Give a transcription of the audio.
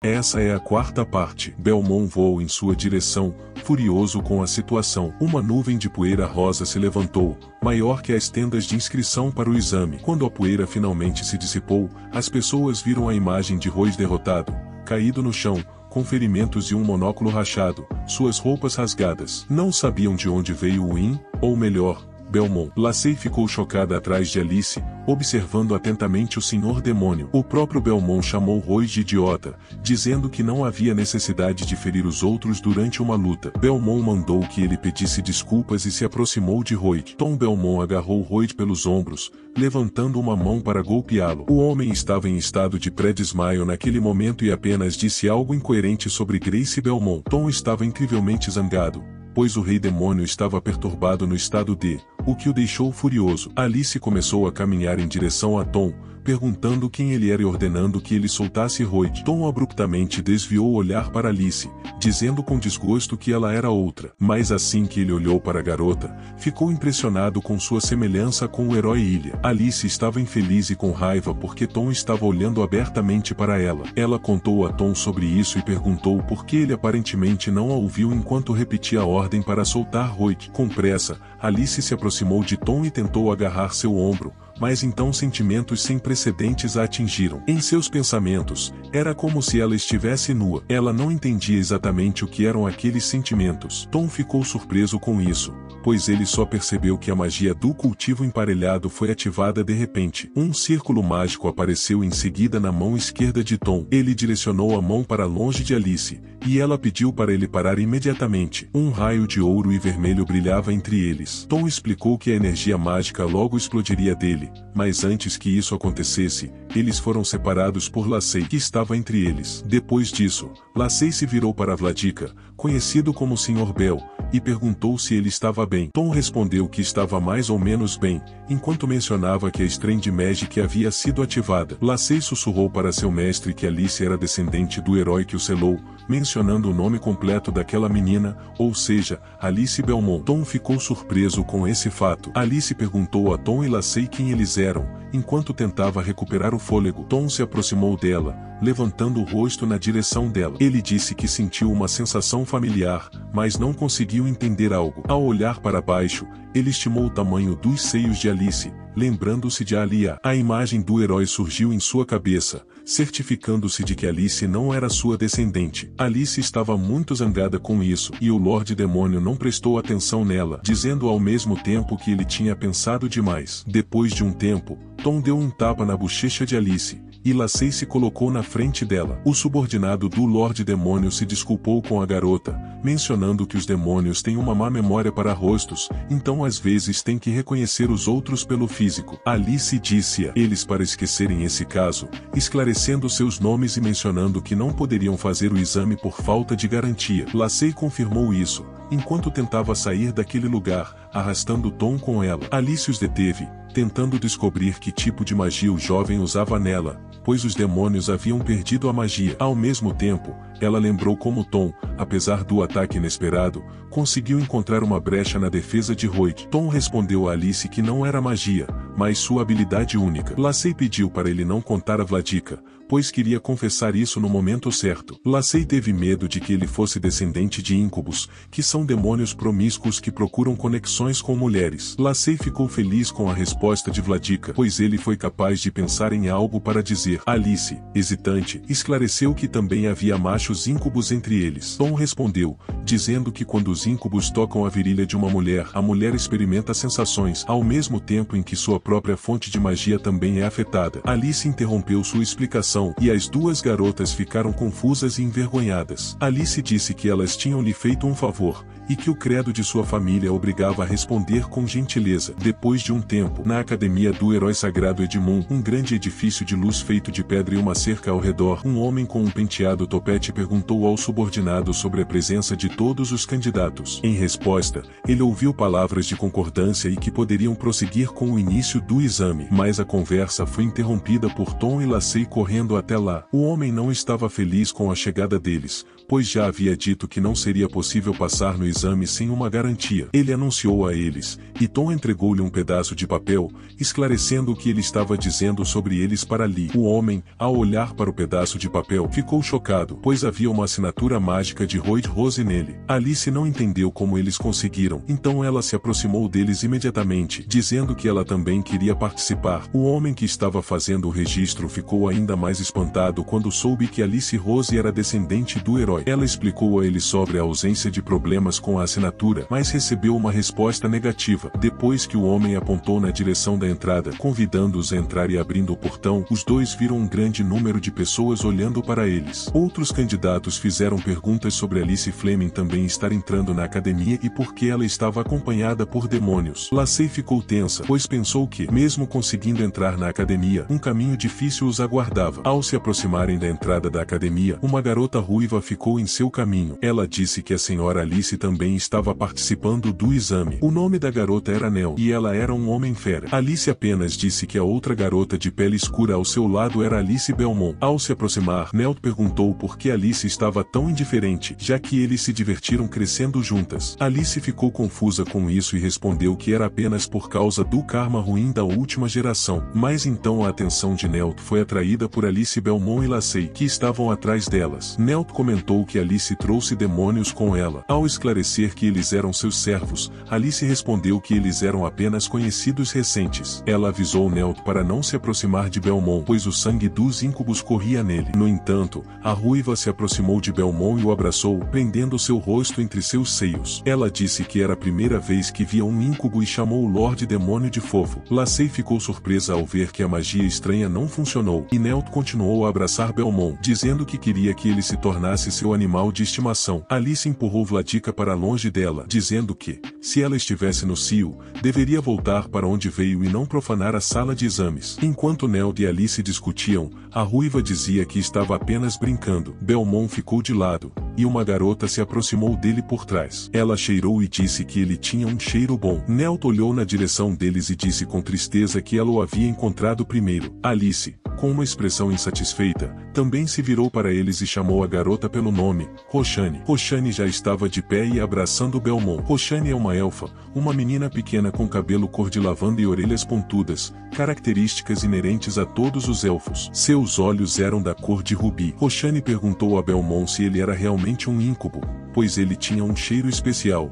Essa é a quarta parte. Belmont voou em sua direção, furioso com a situação. Uma nuvem de poeira rosa se levantou, maior que as tendas de inscrição para o exame. Quando a poeira finalmente se dissipou, as pessoas viram a imagem de Royce derrotado, caído no chão, com ferimentos e um monóculo rachado, suas roupas rasgadas. Não sabiam de onde veio o Win, ou melhor, Belmont. Lacey ficou chocada atrás de Alice, observando atentamente o Senhor Demônio. O próprio Belmont chamou Royce de idiota, dizendo que não havia necessidade de ferir os outros durante uma luta. Belmont mandou que ele pedisse desculpas e se aproximou de Royce. Tom Belmont agarrou Royce pelos ombros, levantando uma mão para golpeá-lo. O homem estava em estado de pré-desmaio naquele momento e apenas disse algo incoerente sobre Grace Belmont. Tom estava incrivelmente zangado, pois o Rei Demônio estava perturbado no estado D, o que o deixou furioso. Alice começou a caminhar em direção a Tom, perguntando quem ele era e ordenando que ele soltasse Royce. Tom abruptamente desviou o olhar para Alice, dizendo com desgosto que ela era outra. Mas assim que ele olhou para a garota, ficou impressionado com sua semelhança com o herói Ilha. Alice estava infeliz e com raiva porque Tom estava olhando abertamente para ela. Ela contou a Tom sobre isso e perguntou por que ele aparentemente não a ouviu enquanto repetia a ordem para soltar Royce. Com pressa, Alice se aproximou de Tom e tentou agarrar seu ombro, mas então sentimentos sem precedentes a atingiram. Em seus pensamentos, era como se ela estivesse nua. Ela não entendia exatamente o que eram aqueles sentimentos. Tom ficou surpreso com isso, pois ele só percebeu que a magia do cultivo emparelhado foi ativada de repente. Um círculo mágico apareceu em seguida na mão esquerda de Tom. Ele direcionou a mão para longe de Alice, e ela pediu para ele parar imediatamente. Um raio de ouro e vermelho brilhava entre eles. Tom explicou que a energia mágica logo explodiria dele, mas antes que isso acontecesse, eles foram separados por Lacey, que estava entre eles. Depois disso, Lacey se virou para Vladica, conhecido como Sr. Bell, e perguntou se ele estava bem. Tom respondeu que estava mais ou menos bem, enquanto mencionava que a Strange Magic havia sido ativada. Lacey sussurrou para seu mestre que Alice era descendente do herói que o selou, mencionando o nome completo daquela menina, ou seja, Alice Belmont. Tom ficou surpreso com esse fato. Alice perguntou a Tom e Lacey quem eles eram, enquanto tentava recuperar o fôlego. Tom se aproximou dela, levantando o rosto na direção dela. Ele disse que sentiu uma sensação familiar, mas não conseguiu entender algo. Ao olhar para baixo, ele estimou o tamanho dos seios de Alice, lembrando-se de Alia. A imagem do herói surgiu em sua cabeça, certificando-se de que Alice não era sua descendente. Alice estava muito zangada com isso, e o Lorde Demônio não prestou atenção nela, dizendo ao mesmo tempo que ele tinha pensado demais. Depois de um tempo, Tom deu um tapa na bochecha de Alice, e Lacey se colocou na frente dela. O subordinado do Lorde Demônio se desculpou com a garota, mencionando que os demônios têm uma má memória para rostos, então às vezes têm que reconhecer os outros pelo físico. Alice disse a eles para esquecerem esse caso, esclarecendo seus nomes e mencionando que não poderiam fazer o exame por falta de garantia. Lacey confirmou isso, enquanto tentava sair daquele lugar, arrastando Tom com ela. Alice os deteve, tentando descobrir que tipo de magia o jovem usava nela, pois os demônios haviam perdido a magia. Ao mesmo tempo, ela lembrou como Tom, apesar do ataque inesperado, conseguiu encontrar uma brecha na defesa de Royce. Tom respondeu a Alice que não era magia, mas sua habilidade única. Lacey pediu para ele não contar a Vladica, pois queria confessar isso no momento certo. Lacey teve medo de que ele fosse descendente de íncubos, que são demônios promíscuos que procuram conexões com mulheres. Lacey ficou feliz com a resposta de Vladica, pois ele foi capaz de pensar em algo para dizer. Alice, hesitante, esclareceu que também havia machos íncubos entre eles. Tom respondeu, dizendo que quando os íncubos tocam a virilha de uma mulher, a mulher experimenta sensações, ao mesmo tempo em que sua própria fonte de magia também é afetada. Alice interrompeu sua explicação, e as duas garotas ficaram confusas e envergonhadas. Alice disse que elas tinham lhe feito um favor, e que o credo de sua família a obrigava a responder com gentileza. Depois de um tempo, na academia do herói sagrado Edmund, um grande edifício de luz feito de pedra e uma cerca ao redor, um homem com um penteado topete perguntou ao subordinado sobre a presença de todos os candidatos. Em resposta, ele ouviu palavras de concordância e que poderiam prosseguir com o início do exame, mas a conversa foi interrompida por Tom e Lacey correndo até lá. O homem não estava feliz com a chegada deles, pois já havia dito que não seria possível passar no exame exame sem uma garantia. Ele anunciou a eles, e Tom entregou-lhe um pedaço de papel, esclarecendo o que ele estava dizendo sobre eles para Lee. O homem, ao olhar para o pedaço de papel, ficou chocado, pois havia uma assinatura mágica de Roy Rose nele. Alice não entendeu como eles conseguiram, então ela se aproximou deles imediatamente, dizendo que ela também queria participar. O homem que estava fazendo o registro ficou ainda mais espantado quando soube que Alice Rose era descendente do herói. Ela explicou a ele sobre a ausência de problemas com a assinatura, mas recebeu uma resposta negativa. Depois que o homem apontou na direção da entrada, convidando-os a entrar e abrindo o portão, os dois viram um grande número de pessoas olhando para eles. Outros candidatos fizeram perguntas sobre Alice Fleming também estar entrando na academia e por que ela estava acompanhada por demônios. Lacey ficou tensa, pois pensou que, mesmo conseguindo entrar na academia, um caminho difícil os aguardava. Ao se aproximarem da entrada da academia, uma garota ruiva ficou em seu caminho. Ela disse que a senhora Alice também estava participando do exame. O nome da garota era Nell, e ela era um homem fera. Alice apenas disse que a outra garota de pele escura ao seu lado era Alice Belmont. Ao se aproximar, Nell perguntou por que Alice estava tão indiferente, já que eles se divertiram crescendo juntas. Alice ficou confusa com isso e respondeu que era apenas por causa do karma ruim da última geração. Mas então a atenção de Nell foi atraída por Alice Belmont e Lacey, que estavam atrás delas. Nell comentou que Alice trouxe demônios com ela. Ao esclarecer que eles eram seus servos, Alice respondeu que eles eram apenas conhecidos recentes. Ela avisou Nell para não se aproximar de Belmont, pois o sangue dos íncubos corria nele. No entanto, a ruiva se aproximou de Belmont e o abraçou, prendendo seu rosto entre seus seios. Ela disse que era a primeira vez que via um íncubo e chamou o Lorde Demônio de fofo. Lacey ficou surpresa ao ver que a magia estranha não funcionou, e Nell continuou a abraçar Belmont, dizendo que queria que ele se tornasse seu animal de estimação. Alice empurrou Vladica para longe dela, dizendo que, se ela estivesse no cio, deveria voltar para onde veio e não profanar a sala de exames. Enquanto Nell e Alice discutiam, a ruiva dizia que estava apenas brincando. Belmont ficou de lado, e uma garota se aproximou dele por trás. Ela cheirou e disse que ele tinha um cheiro bom. Nell olhou na direção deles e disse com tristeza que ela o havia encontrado primeiro. Alice, com uma expressão insatisfeita, também se virou para eles e chamou a garota pelo nome, Roshani. Roshani já estava de pé e abraçando Belmont. Roshani é uma elfa, uma menina pequena com cabelo cor de lavanda e orelhas pontudas, características inerentes a todos os elfos. Seus olhos eram da cor de rubi. Roshani perguntou a Belmont se ele era realmente um íncubo, pois ele tinha um cheiro especial.